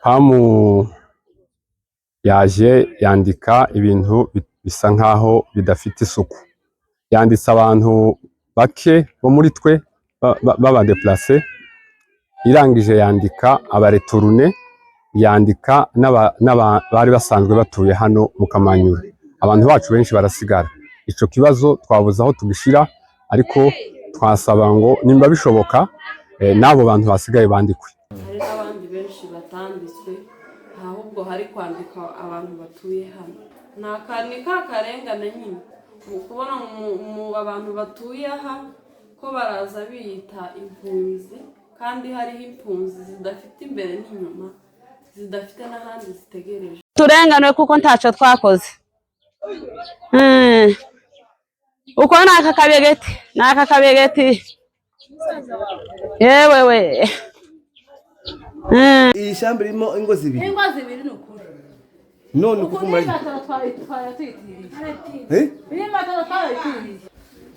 Pamu yaje yandika ibintu bisa nkaho bidafite isuku, yanditse abantu bake bo muri twe baba déplacé, irangije yandika abareturune, yandika bari basanzwe batuye hano mu Kamanyura. Abantu bacu benshi barasigara. Ico kibazo twabuze aho tugishira, ariko twasaba ngo nimba bishoboka n'abo bantu basigaye bandikwe. Hari n'abandi benshi batanditswe, ahubwo hari kwandika abantu batuye hano. Nakanika karengane nyine ukubona mu abantu batuye aha ko baraza biyita impunzi, kandi hariho impunzi zidafite imbere n'inyuma, zidafite n'ahandi zitegereje. Turenganwe kuko ntacyo twakoze. Uko naka kabegeti yewewe. Iyi shambre irimo ingo zibiri. Ingo zibiri nukuri. None kuko muri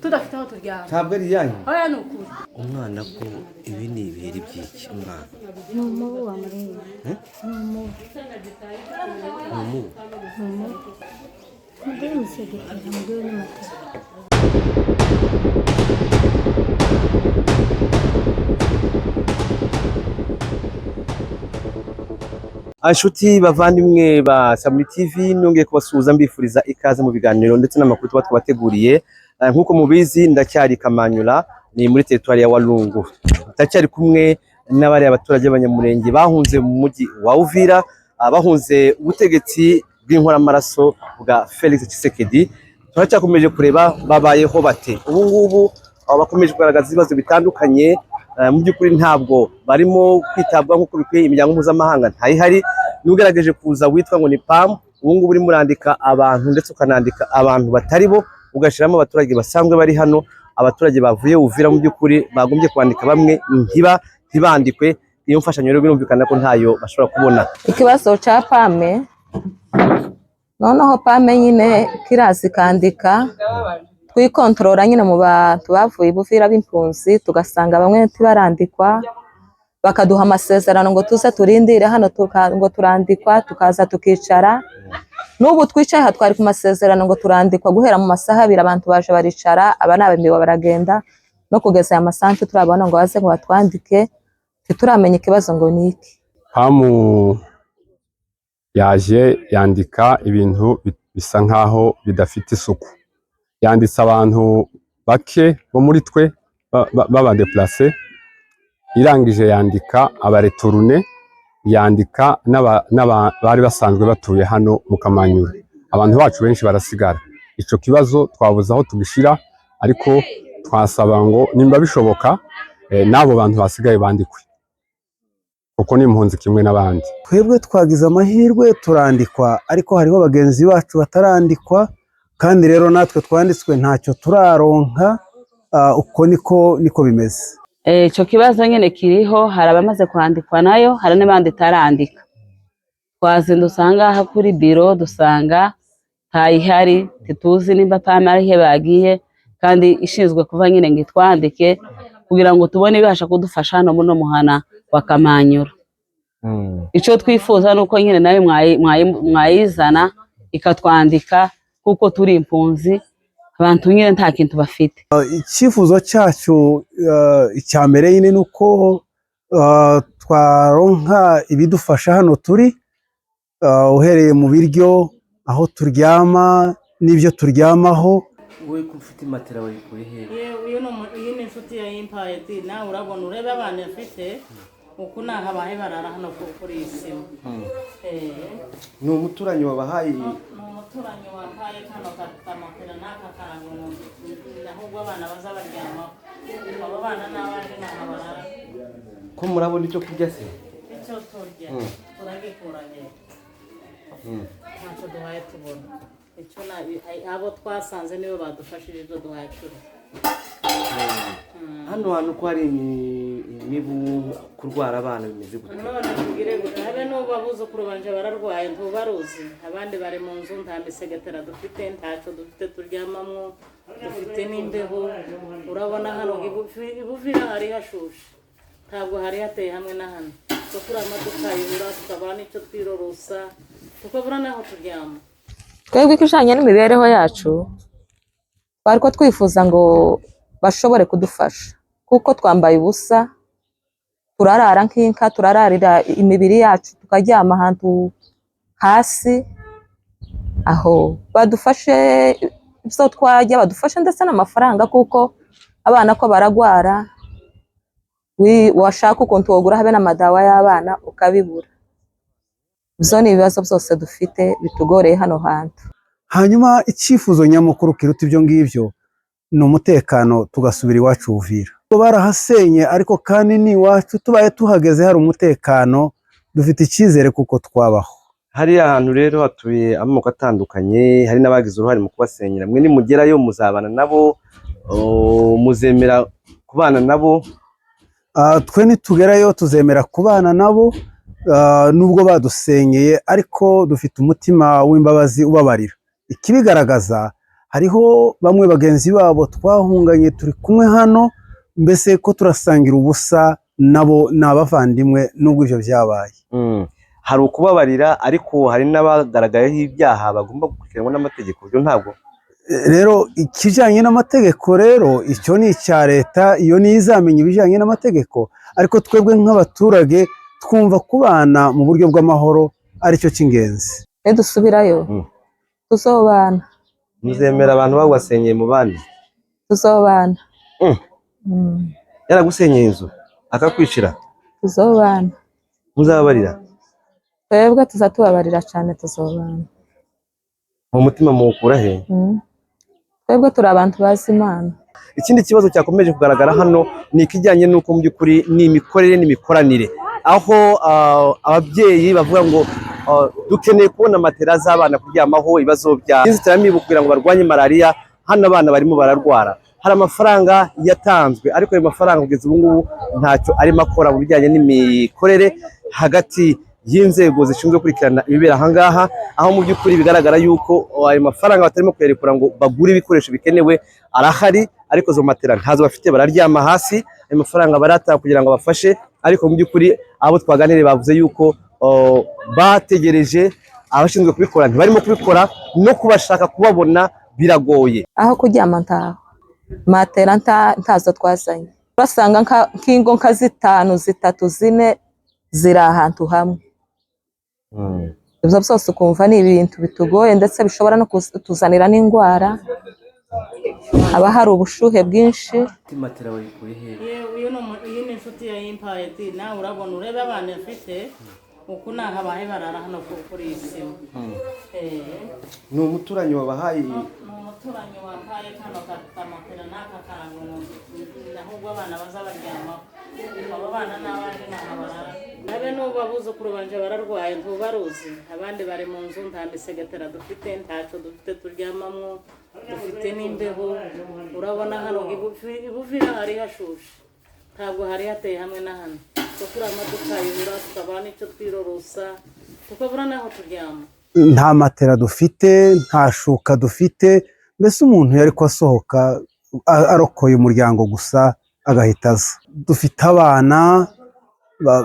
tudafite aho turyama. Ntabwo ari yanyu. Oya nukuri. Umwana ko ibi ni ibiheri byiki umwana. N'umubu wa Maria. N'umubu. Mugire musegetera mugire n'amata. Anshuti bavandimwe ba Samuri TV, nongeye kubasuhuza mbifuriza ikaze mu biganiro ndetse n'amakuru tuba twabateguriye. Nkuko mubizi ndacyari Kamanyura, ni muri territoire ya Walungu. Ndacyari kumwe n'abari abaturage b'abanyamurenge bahunze mu mujyi wa Uvira, bahunze ubutegetsi bw'inkoramaraso bwa Felix Tshisekedi. Turacyakomeje kureba babayeho bate. Ubu ngubu bakomeje kugaragaza ibibazo bitandukanye. Mu by'ukuri ntabwo barimo kwitabwaho nk'uko bikwiye. Imiryango mpuzamahanga ntayihari. N'ugerageje kuza witwa ngo ni PAM, ubu ngubu urimo urandika abantu ndetse ukanandika abantu batari bo, ugashiramo abaturage basanzwe bari hano. Abaturage bavuye Uvira mu by'ukuri bagombye kwandika bamwe ntibandikwe. Iyo mfashanyo rero birumvikana ko ntayo bashobora kubona. Ikibazo cha PAM, noneho PAM nyine kirazi kandika, twikontorora nyine mu bantu bavuye Uvira b'impunzi, tugasanga bamwe ntibarandikwa, bakaduha amasezerano ngo tuze turindire hano ngo turandikwa, tukaza tukicara. N'ubu twicaye aha twari ku masezerano ngo turandikwa guhera mu masaha 2 abantu baje baricara, aba nabembiwe baragenda, no kugeza aya masantu turabona ngo baze ngo batwandike, turamenya ikibazo ngo niki. Pamu yaje yandika ibintu bisa nkaho bidafite isuku, yanditse abantu bake bo muri twe baba déplacé, irangije yandika abareturune, yandika bari basanzwe batuye hano mu Kamanyura. Abantu bacu benshi barasigara. Ico kibazo twabuze aho tugishira, ariko twasaba ngo nimba bishoboka n'abo bantu basigaye bandikwe, kuko ni impunzi kimwe n'abandi. Twebwe twagize amahirwe turandikwa, ariko hariho bagenzi bacu batarandikwa, kandi rero natwe twanditswe ntacyo turaronka. Uko niko bimeze. Ico kibazo nyene kiriho, hari abamaze kwandikwa nayo, hari n'abandi tarandika. Twazindu usanga aha kuri biro dusanga ntayihari, tituzi nimba PAM arihe bagiye, kandi ishinzwe kuva nyine ngo twandike kugira ngo tubone ibasha kudufasha hano muno muhana wa Kamanyura. Ico twifuza nuko nyine nayo mwayizana ikatwandika, kuko turi impunzi, abantu nyine nta kintu bafite. Icyifuzo cyacu icya mbere nyine nuko twaronka ibidufasha hano turi, uhereye mu biryo, aho turyama n'ibyo turyamaho. Wowe ko ufite matera wawe kuri he? Uyu ni inshuti ya Empire, nawe urabona urebe abana afite uko nahabaye barara hano kuri isima. Ni umuturanyi wabahaye? Umuturanyi wampaye kano kamatera n'aka karango, ahubwo abana bazabaryama. Abo bana n'abandi nahabarara. Ko murabona icyo kurya se? Icyo turya turagikuranye. Ntacyo duhaye tubona. Icyo abo twasanze nibo badufashije ibyo duhaye turi. Hano hantu ko hari imibu kurwara abana bimeze gute? None tugire gute habe no n'ubu abuzukuru banje bararwaye ntubaruzi abandi bari mu nzu nta misegetera dufite ntacyo dufite turyamamwo dufite n'imbeho urabona hano ibuvira hari hashushe ntabwo hari hateye hamwe na hano tukura amaduka yibura tukabona n'icyo twirorosa tukabura n'aho turyama. Twebwe ikijanye n'imibereho yacu twari ko twifuza ngo bashobore kudufasha kuko twambaye ubusa turarara nk'inka turararira imibiri yacu tukaryama ahantu hasi aho badufashe ibyo twajya badufashe ndetse n'amafaranga kuko abana ko baragwara washaka ukuntu wogura habe n'amadawa y'abana ukabibura. Ibyo ni ibibazo byose dufite bitugoreye hano hantu. Hanyuma icyifuzo nyamukuru kiruta ibyo ngibyo ni umutekano tugasubira iwacu Uvira. Barahasenye ariko kandi ni iwacu tubaye tuhageze hari umutekano dufite icyizere kuko twabaho. Hariya ahantu rero hatuye amoko atandukanye, hari n'abagize uruhare mu kubasenyera. Mwe nimugerayo muzabana nabo, muzemera kubana nabo? Twe nitugerayo tuzemera kubana nabo nubwo badusenyeye ariko dufite umutima w'imbabazi ubabarira. Ikibigaragaza hariho bamwe bagenzi babo twahunganye turi kumwe hano mbese ko turasangira ubusa nabo n'abavandimwe nubwo ivyo byabaye. Hari ukubabarira ariko hari n'abagaragayeho ibyaha bagomba gukurikiranwa n'amategeko. Byo ntabwo rero ikijanye n'amategeko rero icyo ni icya leta, iyo ni izamenya ibijanye n'amategeko, ariko twebwe nk'abaturage twumva kubana mu buryo bw'amahoro aricyo cy'ingenzi. Dusubirayo tuzobana. Muzemera abantu bagusenyeye mu bandi? Tuzobana. Yaragusenyeye inzu akakwicira? Tuzobana. Muzababarira? Twebwe tuzatubabarira cyane, tuzobana. Mu mutima muwukura he? Twebwe turi abantu bazi Imana. Ikindi kibazo cyakomeje kugaragara hano ni ikijyanye n'uko mu by'ukuri ni imikorere n'imikoranire, aho ababyeyi bavuga ngo dukeneye kubona matera z'abana kuryamaho, ibibazo bya inzitiramibu kugira ngo barwanye malariya, hano abana barimo bararwara. Hari amafaranga yatanzwe ariko ayo mafaranga kugeza ubu ngubu ntacyo arimo akora mu bijyanye n'imikorere hagati y'inzego zishinzwe gukurikirana ibibera ahangaha, aho mu by'ukuri bigaragara yuko ayo mafaranga batarimo kuyerekura ngo bagure ibikoresho bikenewe arahari, ariko zo matera ntazo bafite, bararyama hasi. Ayo mafaranga baratanga kugira ngo bafashe, ariko mu by'ukuri abo twaganiriye bavuze yuko bategereje abashinzwe kubikora ntibarimo kubikora, no kubashaka kubabona biragoye. Aho kuryama ntaho, matera ntazo twazanye, basanga nk'ingo nka 5, 3, 4 ziri ahantu hamwe. Ibyo byose ukumva ni ibintu bitugoye ndetse bishobora no kutuzanira n'indwara. Haba hari ubushuhe bwinshi. Matera wayikuye he? Uyu ni inshuti ya Impayeti, nawe urabona urebe abana afite uku nahabaye barara hano kuri iyi sima. Ni umuturanyi wabahaye? Ni umuturanyi wampaye kano kamatera n'aka karango ahubwo abana bazabaryamaho. Abo bana n'abandi nahabarara. Nabe n'ubu abuzukuru banje bararwaye ntubaruzi abandi bari mu nzu nta misegetera dufite ntacyo dufite turyamamwo dufite n'imbeho urabona hano ibuvira hari hashushe ntabwo hari hateye hamwe na hano tukura amaduka yibura tukabona n'icyo twirorosa tukabura n'aho turyama. Nta matera dufite, nta shuka dufite, mbese umuntu yari ko asohoka arokoye umuryango gusa agahita aza. Dufite abana,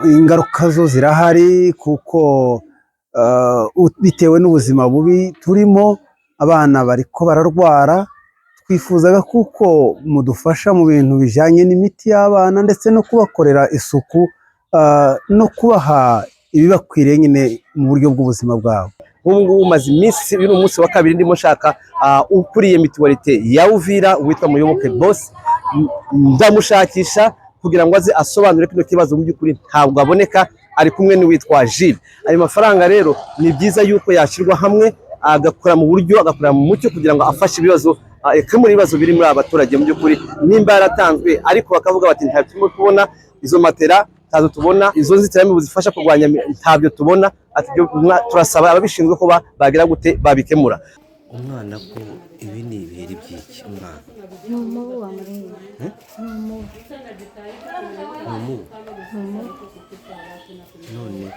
ingaruka zo zirahari kuko bitewe n'ubuzima bubi turimo, abana bariko bararwara. Twifuzaga kuko mudufasha mu bintu bijanye n'imiti y'abana ndetse no kubakorera isuku no kubaha ibibakwiriye nyine mu buryo bw'ubuzima bwabo. Ubu ngubu umaze iminsi, uyu ni umunsi wa kabiri ndimo nshaka ukuriye mituwalite ya Uvira witwa Muyoboke Boss, ndamushakisha kugira ngo aze asobanure kino kibazo mu by'ukuri ntabwo aboneka, ari kumwe n'uwitwa Gilles. Ayo mafaranga rero ni byiza yuko yashyirwa hamwe agakora mu buryo, agakorera mu mucyo kugira ngo afashe ibibazo muri ibibazo biri muri abaturage mu by'ukuri. Nimba yaratanzwe ariko bakavuga bati ntabwo turimo kubona izo matera, ntazo tubona, izo nzitiramibu zifasha kurwanya ntabyo tubona, ati turasaba ababishinzwe ko bagira gute babikemura. Umwana ko ibi ni ibiheri by'iki umwana? N'umubu wamuriye. N'umubu? None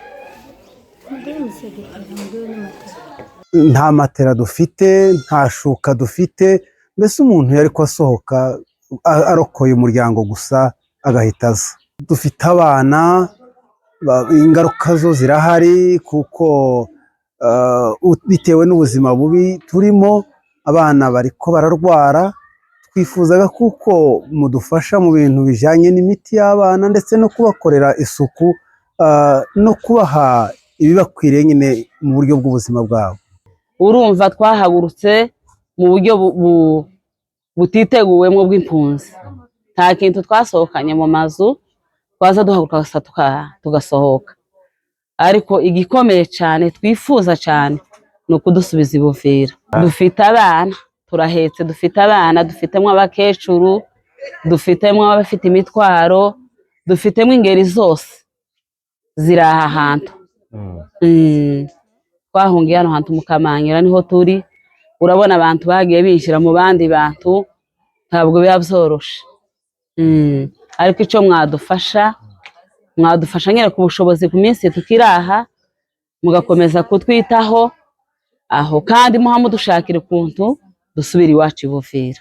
Ndi umusegeteri mbwiwe n'amatara. nta matera dufite, nta shuka dufite, mbese umuntu yari ko asohoka arokoye umuryango gusa agahita aza. Dufite abana, ingaruka zo zirahari kuko bitewe n'ubuzima bubi turimo, abana bariko bararwara. Twifuzaga kuko mudufasha mu bintu bijanye n'imiti y'abana ndetse no kubakorera isuku no kubaha ibibakwiriye nyine mu buryo bw'ubuzima bwabo. Urumva twahagurutse mu buryo butiteguwemo bw'impunzi, nta kintu twasohokanye mu mazu, twaza duhaguruka gusa tugasohoka, ariko igikomeye cyane twifuza cyane ni ukudusubiza i Buvira. Dufite abana, turahetse, dufite abana, dufitemo abakecuru, dufitemo abafite imitwaro, dufitemo ingeri zose ziri aha hantu. Twahungiye hano hantu mu Kamanyura niho turi. Urabona abantu bagiye binjira mu bandi bantu, ntabwo biba byoroshe. Ariko icyo mwadufasha nyine ku bushobozi ku minsi tukiraha, mugakomeza kutwitaho aho, kandi muha mudushakira ukuntu dusubira iwacu i Buvira.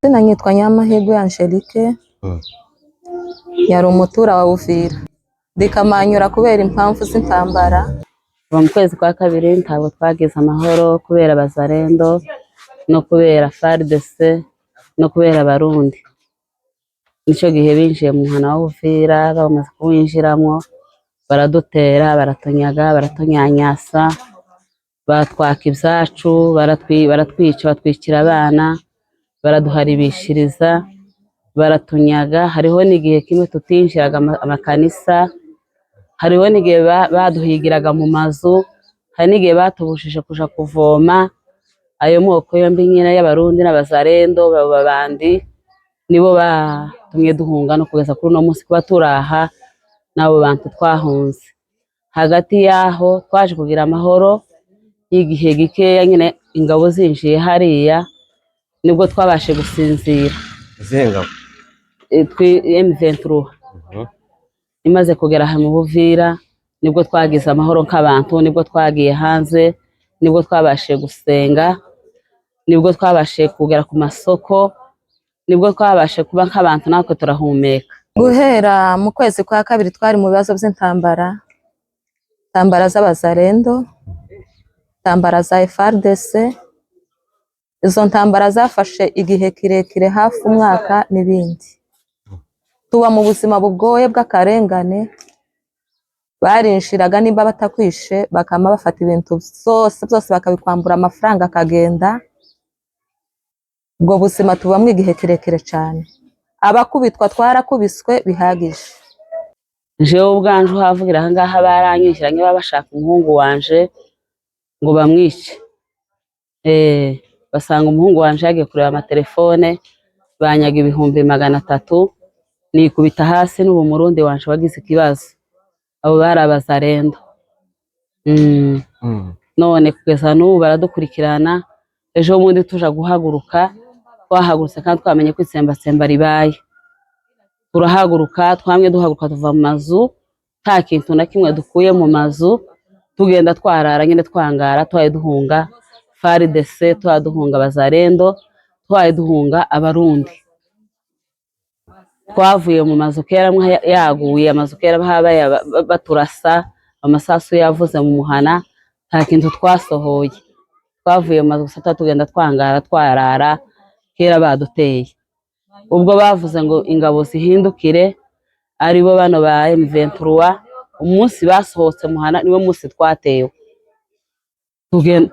Izina nyitwa Nyamahirwe Angelique, yari umutura wa Buvira. Ndi Kamanyura kubera impamvu z'intambara. Mu kwezi kwa kabiri ntabwo twagize amahoro kubera Bazalendo no kubera FARDC no kubera Abarundi. Nicyo gihe binjiye mu muhana wa Buvira, bamaze kuwinjiramo baradutera, baratunyaga, baratonyanyasa, batwaka ibyacu, baratwica, batwikira abana, baraduharibishiriza, baratunyaga. Hariho n'igihe kimwe tutinjiraga amakanisa, hariho n'igihe baduhigiraga mu mazu, hari n'igihe batubujije kuja kuvoma. Ayo moko yombi nyine y'Abarundi n'Abazalendo babandi nibo batumye duhunga no kugeza kuri uno munsi kuba turaha n'abo bantu twahunze. Hagati yaho twaje kugira amahoro y'igihe gikeya, nyine ingabo zinjiye hariya nibwo twabashe gusinzira. Zenga M23 imaze kugera mu Buvira nibwo twagize amahoro nk'abantu, nibwo twagiye hanze, nibwo twabashe gusenga, nibwo twabashe kugera ku masoko, nibwo twabashe kuba nk'abantu natwe turahumeka. Guhera mu kwezi kwa kabiri twari mu bibazo by'intambara, intambara z'Abazalendo, intambara za FARDC. Izo ntambara zafashe igihe kirekire, hafi umwaka n'ibindi. Tuba mu buzima bugoye bw'akarengane. Barinshiraga nimba batakwishe bakama bafata ibintu byose bakabikwambura, amafaranga akagenda. Ubwo buzima tubamwe igihe kirekire cyane. Abakubitwa twarakubiswe bihagije. Jewe ubwanje uhavugira aha ngaha baranyishyiranye, baba bashaka umuhungu wanje ngo bamwice. Basanga umuhungu wanje yagiye kureba amatelefone, banyaga 300,000, nikubita hasi. N'ubu Murundi wanje wagize ikibazo, abo bari Abazalendo. None kugeza n'ubu baradukurikirana. Ejo bundi tuja guhaguruka, twahagurutse kandi twamenye ko itsembatsemba ribaye. Turahaguruka, twamye duhaguruka tuva mu mazu, nta kintu na kimwe dukuye mu mazu, tugenda twarara nyine twangara, twaye duhunga FARDC, twaye duhunga Bazalendo, twaye duhunga Abarundi. Twavuye mu mazu kera yaguye, amazu kera bahabaye baturasa, amasasu yavuze mu muhana, nta kintu twasohoye. Twavuye mu mazu gusa tugenda twangara twarara, kera baduteye. Ubwo bavuze ngo ingabo zihindukire, aribo bano ba M23, umunsi basohotse muhana niwo munsi twatewe.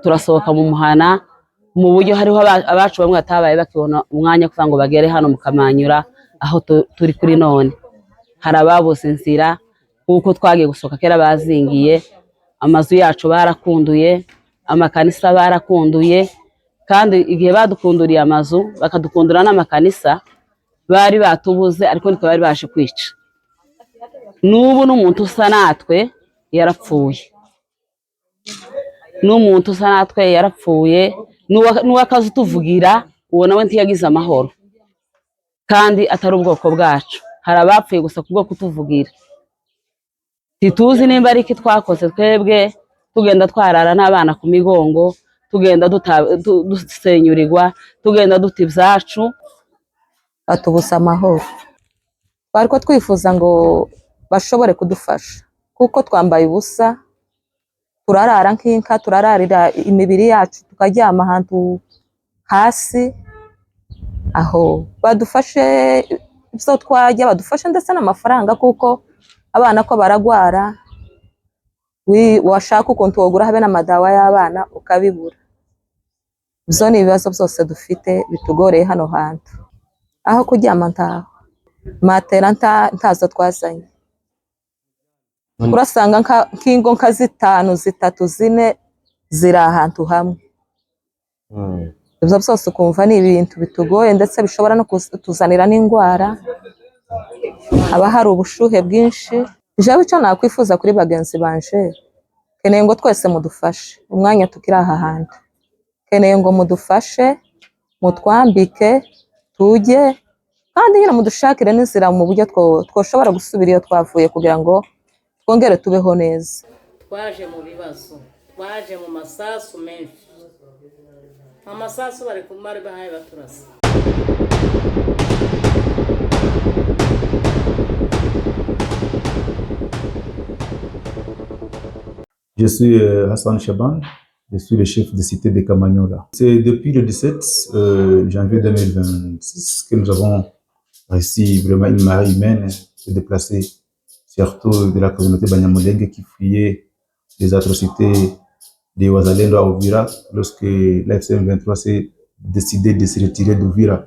Turasohoka mu muhana mu buryo hariho abacu bamwe batabaye bakibona umwanya kugira ngo bagere hano mu Kamanyura aho turi kuri none. Hari ababuze inzira kuko twagiye gusohoka kera bazingiye, amazu yacu barakunduye, amakanisa barakunduye, kandi igihe badukunduriye amazu bakadukundura n'amakanisa bari batubuze, ariko niko bari baje kwica. N'ubu n'umuntu usa natwe yarapfuye, n'umuntu usa natwe yarapfuye, n'uwakaza utuvugira uwo nawe ntiyagize amahoro. kandi atari ubwoko bwacu. Hari abapfuye gusa kubwo kutuvugira. Ntituzi nimba ari iki twakoze twebwe, tugenda twarara n'abana ku migongo, tugenda dusenyurirwa, tugenda duta ibyacu. Batubuza amahoro. Twari ko twifuza ngo bashobore kudufasha, kuko twambaye ubusa, turarara nk'inka, turararira imibiri yacu, tukaryama ahantu hasi. Aho badufashe ibyo twajya, badufashe ndetse n'amafaranga, kuko abana ko baragwara, washaka ukuntu wogura habe n'amadawa y'abana ukabibura. Ibyo ni ibibazo byose dufite bitugoreye hano hantu. Aho kuryama ntaho, matera ntazo twazanye. Urasanga nk'ingo nka 5, 3, 4 ziri ahantu hamwe. Ibyo byose ukumva ni ibintu bitugoye, ndetse bishobora no kutuzanira n'indwara. Haba hari ubushuhe bwinshi. Jewe icyo nakwifuza kuri bagenzi banje, keneye ngo twese mudufashe umwanya tukiri aha hantu. Keneye ngo mudufashe, mutwambike, tujye, kandi nyine mudushakire n'inzira mu buryo twoshobora gusubira iyo twavuye, kugira ngo twongere tubeho neza. Twaje mu bibazo, twaje mu masasu menshi. Amasasu bari kumara bahaye baturasa. Je suis Hassan Chaban, je suis le chef de cité de Kamanyola. C'est depuis le 17 janvier 2026 que nous avons réussi vraiment une marée humaine se déplacer, surtout de la communauté Banyamulenge qui fuyait les atrocités des Wazalendo à Uvira lorsque l'AFCM 23 s'est décidé de se retirer d'Uvira.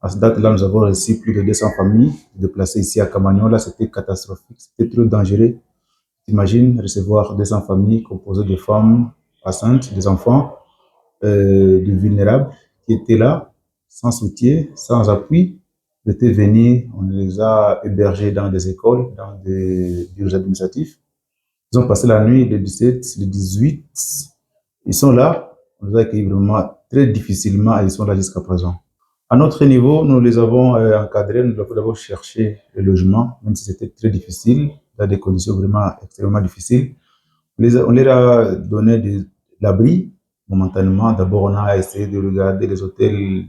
À cette date-là, nous avons réussi plus de 200 familles déplacées ici à Kamanyola. C'était catastrophique, c'était trop dangereux. T'imagines recevoir 200 familles composées de femmes enceintes, des enfants, de vulnérables qui étaient là, sans soutien, sans appui. Ils étaient venus, on les a hébergés dans des écoles, dans des bureaux administratifs. Ils ont passé la nuit, le 17, le 18. Ils sont là, on les a accueillis vraiment très difficilement et ils sont là jusqu'à présent. À notre niveau, nous les avons encadrés, nous avons d'abord cherché le logement, même si c'était très difficile, dans des conditions vraiment extrêmement difficiles. On leur a donné de l'abri momentanément. D'abord, on a essayé de regarder les hôtels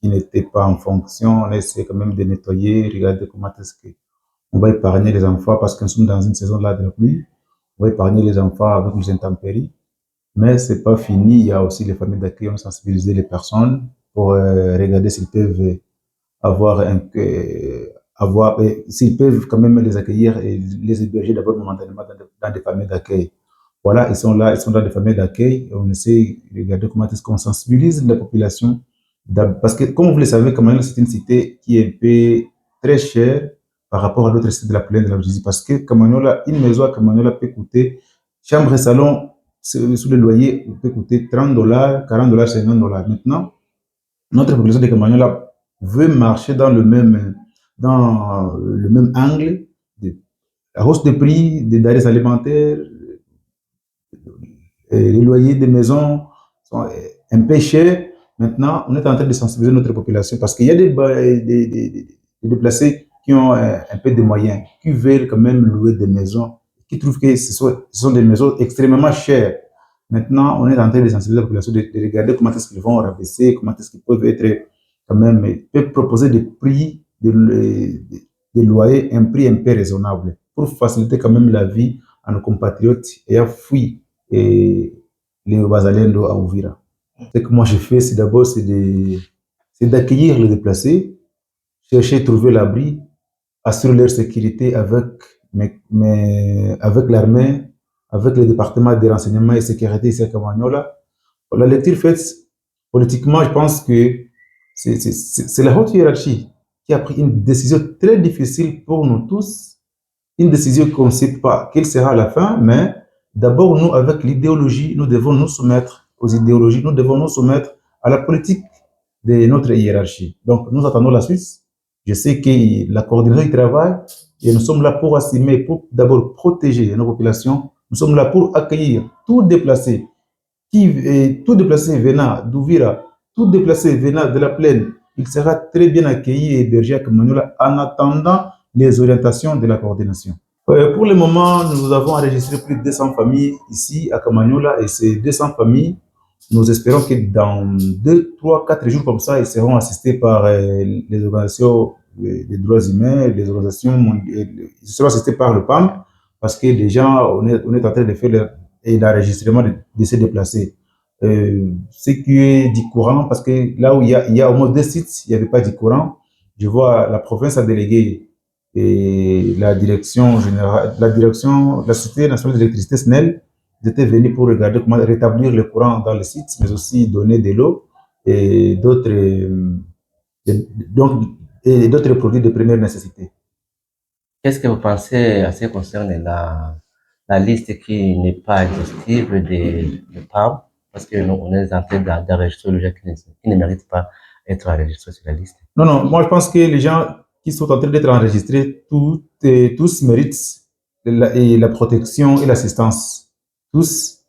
qui n'étaient pas en fonction. On a essayé quand même de nettoyer, regarder comment est-ce qu'on va épargner les enfants, parce que nous sommes dans une saison là de la pluie. On va épargner les enfants avec les intempéries. Mais c'est pas fini. Il y a aussi les familles d'accueil. On a sensibilisé les personnes pour regarder s'ils peuvent s'ils peuvent quand même les accueillir et les héberger d'abord momentanément dans des familles d'accueil. Voilà, ils sont là, ils sont dans des familles d'accueil. On essaie de regarder comment est-ce qu'on sensibilise la population. Parce que, comme vous le savez, Kamanyola, c'est une cité qui est un peu très chère par rapport à d'autres cités de la plaine de la Russie. Parce que Kamanyola, une maison à Kamanyola peut coûter, chambre et salon, sous le loyer, peut coûter $30, $40, $50. Maintenant, notre population de Kamanyola veut marcher dans le même angle. La hausse des prix des denrées alimentaires, les loyers des maisons sont un peu chers. Maintenant, on est en train de sensibiliser notre population parce qu'il y a des déplacés qui ont un peu de moyens, qui veulent quand même louer des maisons, qui trouvent que ce sont des maisons extrêmement chères. Maintenant, on est en train de sensibiliser la population, de regarder comment est-ce qu'ils vont rabaisser, comment est-ce qu'ils peuvent être quand même, peuvent proposer des prix de loyer, un prix un peu raisonnable pour faciliter quand même la vie à nos compatriotes ayant fui les Wazalendo à Uvira. Ce que moi je fais, c'est d'abord d'accueillir les déplacés, chercher à trouver l'abri, assurer leur sécurité avec l'armée, avec le département de renseignement et sécurité ici à Kamanyola. La lecture faite, politiquement, je pense que c'est la haute hiérarchie qui a pris une décision très difficile pour nous tous, une décision qu'on ne sait pas quelle sera la fin, mais d'abord, nous, avec l'idéologie, nous devons nous soumettre aux idéologies, nous devons nous soumettre à la politique de notre hiérarchie. Donc, nous attendons la suite. Je sais que la coordination du travail, et nous sommes là pour assumer, pour d'abord protéger nos populations. Nous sommes là pour accueillir tout déplacé venant d'Uvira, tout déplacé venant de la plaine il sera très bien accueilli et hébergé à Kamanyola en attendant les orientations de la coordination. Pour le moment, nous avons enregistré plus de 200 familles ici à Kamanyola et ces 200 familles, nous espérons que dans 2, 3, 4 jours comme ça, ils seront assistés par les organisations des droits humains, les organisations mondiales, ils seront assistés par le PAM parce que déjà, on est en train de faire l'enregistrement de se déplacer. Ce qui est du courant, parce que là où il y a au moins 2 sites, il n'y avait pas du courant. Je vois la province a délégué et la direction générale, la Société nationale d'électricité SNEL, ils étaient venus pour regarder comment rétablir le courant dans le site, mais aussi donner de l'eau et d'autres produits de première nécessité. Qu'est-ce que vous pensez à ce qui concerne la liste qui n'est pas exhaustive de PAM? Parce que nous, on est en train d'enregistrer les gens qui ne méritent pas d'être enregistrés sur la liste. Non, moi je pense que les gens qui sont en train d'être enregistrés, tous méritent la protection et l'assistance. Tous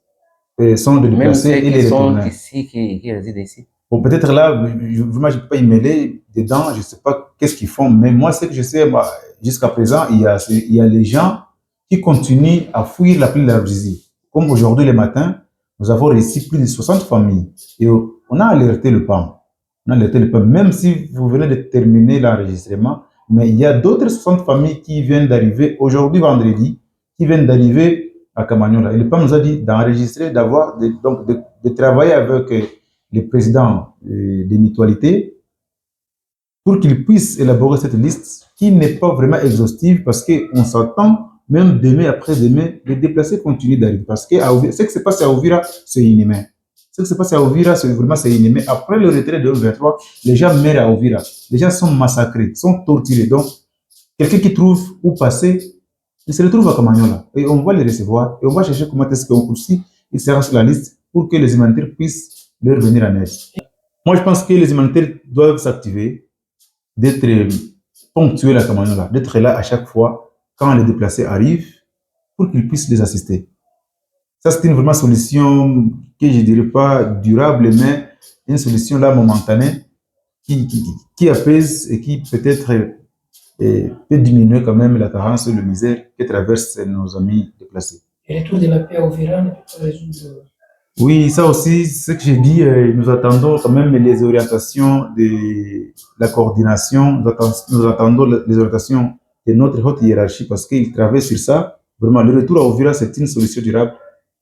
sont de déplacés et les retourneurs. Même ceux qui résident ici. Bon, peut-être là, vraiment, je ne peux pas y mêler dedans, je ne sais pas qu'est-ce qu'ils font, mais moi, ce que je sais, jusqu'à présent, il y a les gens qui continuent à fuir la pluie de la Russie. Comme aujourd'hui, le matin, nous avons réussi plus de 60 familles et on a alerté le PAM. On a alerté le PAM, même si vous venez de terminer l'enregistrement, mais il y a d'autres 60 familles qui viennent d'arriver aujourd'hui, vendredi, qui viennent d'arriver à Kamanyola. Et le PAM nous a dit d'enregistrer, de travailler avec les présidents des mutualités pour qu'ils puissent élaborer cette liste qui n'est pas vraiment exhaustive parce qu'on s'attend, même demain, après-demain, les déplacés continuent d'arriver. Parce que ce qui se passe à Ouvira, c'est inhumain. Ce qui se passe à Ouvira, c'est inhumain. Après le retrait de 23, les gens meurent à Ouvira. Les gens sont massacrés, sont torturés. Donc, quelqu'un qui trouve où passer, il se retrouve à Kamanyola. Et on va les recevoir. Et on va chercher comment est-ce qu'on aussi, il sera sur la liste pour que les humanitaires puissent leur venir en aide. Moi, je pense que les humanitaires doivent s'activer, d'être ponctuels à Kamanyola, d'être là à chaque fois quand les déplacés arrivent pour qu'ils puissent les assister. Ça, c'est une vraiment solution que je ne dirais pas durable, mais une solution là momentanée qui apaise et qui peut-être peut diminuer quand même la carence et la misère que traversent nos amis déplacés. Et le tour de la paix au Ouvira ne peut pas résoudre. Oui, ça aussi, ce que j'ai dit, nous attendons quand même les orientations de la coordination, nous attendons les orientations de notre haute hiérarchie parce qu'ils travaillent sur ça. Vraiment, le retour à Ouvira, c'est une solution durable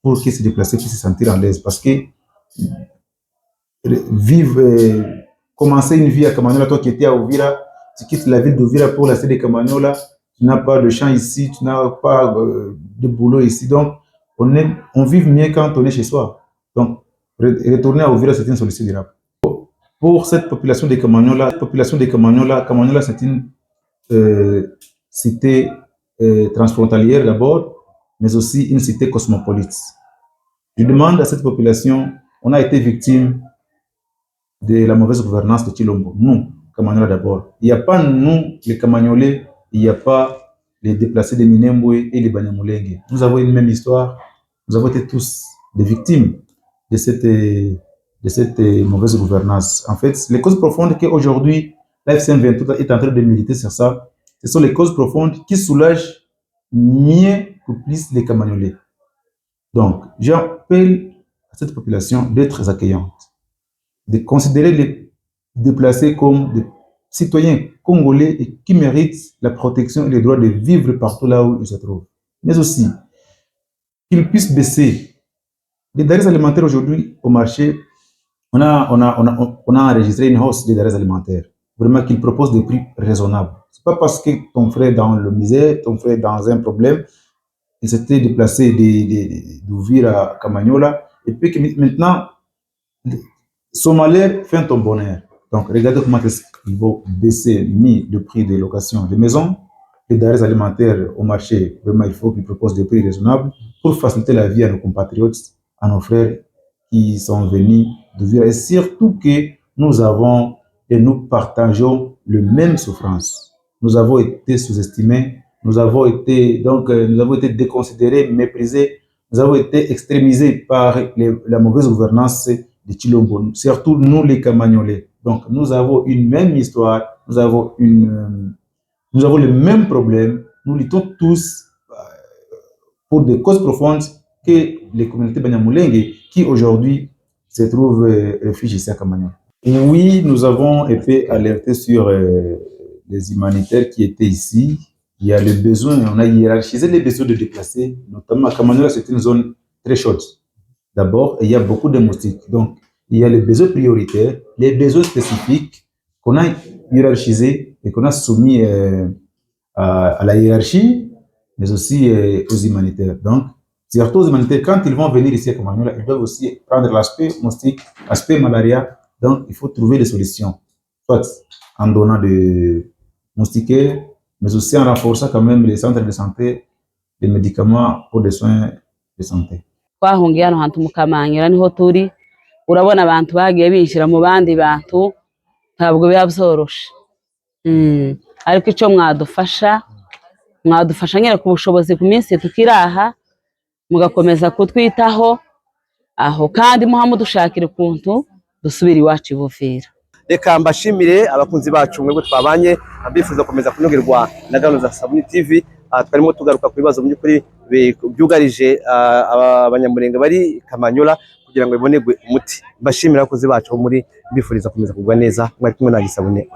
pour que ces déplacés puissent se sentir en l'aise parce que commencer une vie à Kamanyola, toi qui étais à Ouvira, tu quittes la ville d'Ouvira pour la cité de Kamanyola, tu n'as pas de champ ici, tu n'as pas de boulot ici, donc on vit mieux quand on est chez soi. Donc, retourner à Ouvira, c'est une solution durable. Pour cette population de Kamanyola, Kamanyola, c'est une cité transfrontalière d'abord, mais aussi une cité cosmopolite. Je demande à cette population, on a été victime de la mauvaise gouvernance de Chilombo. Nous, Kamanyola d'abord. Il n'y a pas nous, les Kamanyolais, il n'y a pas les déplacés de Minembwe et les Banyamulenge. Nous avons une même histoire, nous avons été tous des victimes de cette mauvaise gouvernance. En fait, les causes profondes qu'aujourd'hui l'AFC M23 est en train de militer sur ça, ce sont les causes profondes qui soulagent mieux que plus les Kamanyolais. Donc, j'appelle à cette population d'être accueillante, de considérer les déplacés comme des citoyens congolais et qui méritent la protection et le droit de vivre partout là où ils se trouvent. Mais aussi, qu'ils puissent baisser. Les denrées alimentaires aujourd'hui au marché, on a enregistré une hausse des denrées alimentaires. Vraiment qu'ils proposent des prix raisonnables. Ce n'est pas parce que ton frère est dans le misère, ton frère est dans un problème, il s'était déplacé d'Ouvira à Kamanyola, et puis que maintenant, son malheur fait ton bonheur. Donc, regardez comment est-ce qu'il va baisser le prix de location des maisons, les denrées alimentaires au marché. Vraiment, il faut qu'ils proposent des prix raisonnables pour faciliter la vie à nos compatriotes, à nos frères qui sont venus d'Ouvira. Et surtout que nous avons et nous partageons la même souffrance. Nous avons été sous-estimés, nous avons été déconsidérés, méprisés, nous avons été extrémisés par la mauvaise gouvernance de Chilombo, surtout nous les Kamanyolais. Donc, nous avons une même histoire, nous avons le même problème. Nous luttons tous pour des causes profondes que les communautés Banyamulenge qui aujourd'hui se trouvent réfugiés ici à Kamanyola. Oui, nous avons été alertés sur les humanitaires qui étaient ici. Il y a le besoin, on a hiérarchisé les besoins de déplacer, notamment à Kamanyola, c'est une zone très chaude. D'abord, il y a beaucoup de moustiques. Donc, il y a les besoins prioritaires, les besoins spécifiques qu'on a hiérarchisés et qu'on a soumis à la hiérarchie, mais aussi aux humanitaires. Donc, surtout aux humanitaires, quand ils vont venir ici à Kamanyola, ils doivent aussi prendre l'aspect moustique, l'aspect malaria. Donc, il faut trouver des solutions, soit en donnant des moustiquaires, mais aussi en renforçant quand même les centres de santé, les médicaments pour des soins de santé. Twahungiye hano hantu mu Kamanyura niho turi, urabona abantu bagiye binjira mu bandi bantu ntabwo biba byoroshe. Ariko icyo mwadufasha nyine ku bushobozi ku minsi tukiraha mugakomeza kutwitaho aho kandi muhamudushakira ukuntu dusubira iwacu i Buvira. Reka mbashimire abakunzi bacu mwebwe twabanye, abifuza gukomeza kunogerwa na gahunda za Sabuni TV. Twarimo tugaruka ku bibazo by'ukuri byugarije abanyamurenge bari Kamanyola kugira ngo bibonerwe umuti. Mbashimira abakunzi bacu muri mbifuriza gukomeza kugwa neza. Mwari kumwe na Sabuni.